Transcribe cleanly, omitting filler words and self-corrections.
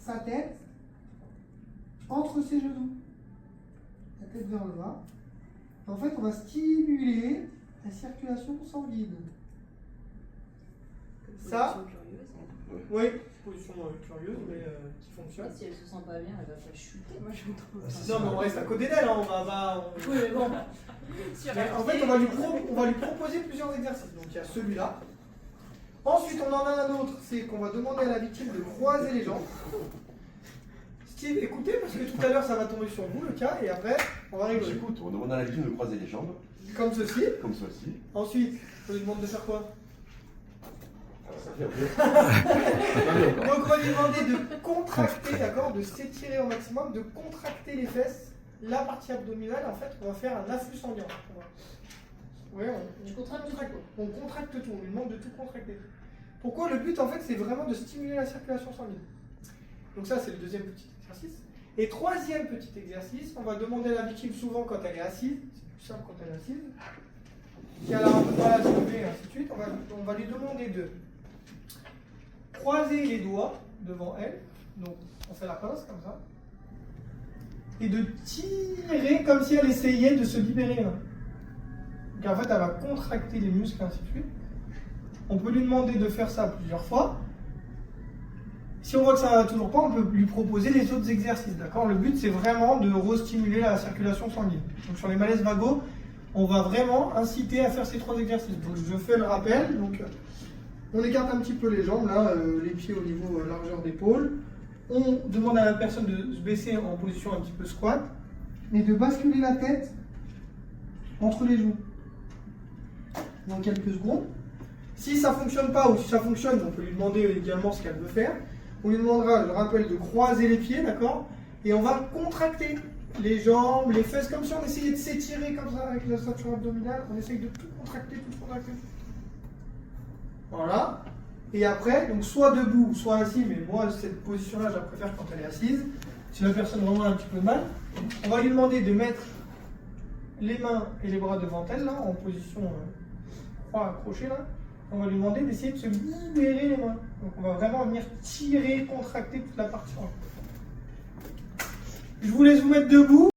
sa tête entre ses genoux. La tête vers le bas. Et en fait, on va stimuler la circulation sanguine. Ça, oui, position curieuse, mais qui fonctionne. Si elle se sent pas bien, elle va pas chuter. Moi, je me trouve. Non, mais on reste à côté d'elle, hein, on va. Oui, mais bon. Mais en fait, on va lui proposer plusieurs exercices. Donc, il y a celui-là. Ensuite, on en a un autre, c'est qu'on va demander à la victime de croiser les jambes. Steve, écoutez, parce que tout à l'heure, ça va tomber sur vous, le cas, et après, on va rigoler. J'écoute, on demande à la victime de croiser les jambes. Comme ceci. Comme ceci. Ensuite, on lui demande de faire quoi? Ça fait un peu. Donc, on va lui demander de contracter, d'accord, de s'étirer au maximum, de contracter les fesses, la partie abdominale. En fait, on va faire un afflux sanguin. Oui, on contracte tout, on lui demande de tout contracter. Pourquoi? Le but, en fait, c'est vraiment de stimuler la circulation sanguine. Donc ça, c'est le deuxième petit exercice. Et troisième petit exercice, on va demander à la victime souvent quand elle est assise, c'est plus simple quand elle est assise, si elle a un peu de mal à se lever, et ainsi de suite, on va lui demander de croiser les doigts devant elle, donc on fait la pince comme ça, et de tirer comme si elle essayait de se libérer. Donc en fait, elle va contracter les muscles, ainsi de suite. On peut lui demander de faire ça plusieurs fois. Si on voit que ça ne va toujours pas, on peut lui proposer les autres exercices. D'accord? Le but, c'est vraiment de restimuler la circulation sanguine. Donc sur les malaises vagos, on va vraiment inciter à faire ces trois exercices. Donc je fais le rappel. Donc, on écarte un petit peu les jambes, là, les pieds au niveau largeur d'épaule. On demande à la personne de se baisser en position un petit peu squat, mais de basculer la tête entre les genoux. Dans quelques secondes. Si ça ne fonctionne pas ou si ça fonctionne, on peut lui demander également ce qu'elle veut faire. On lui demandera, je le rappelle, de croiser les pieds, d'accord? Et on va contracter les jambes, les fesses, comme si on essayait de s'étirer comme ça avec la ceinture abdominale. On essaye de tout contracter, tout contracter. Voilà. Et après, donc soit debout, soit assis, mais moi, cette position-là, je la préfère quand elle est assise. Si la personne vraiment a un petit peu de mal, on va lui demander de mettre les mains et les bras devant elle, là, en position croix accrochée, là. On va lui demander d'essayer de se libérer les mains. Donc on va vraiment venir tirer, contracter toute la partie. Je vous laisse vous mettre debout.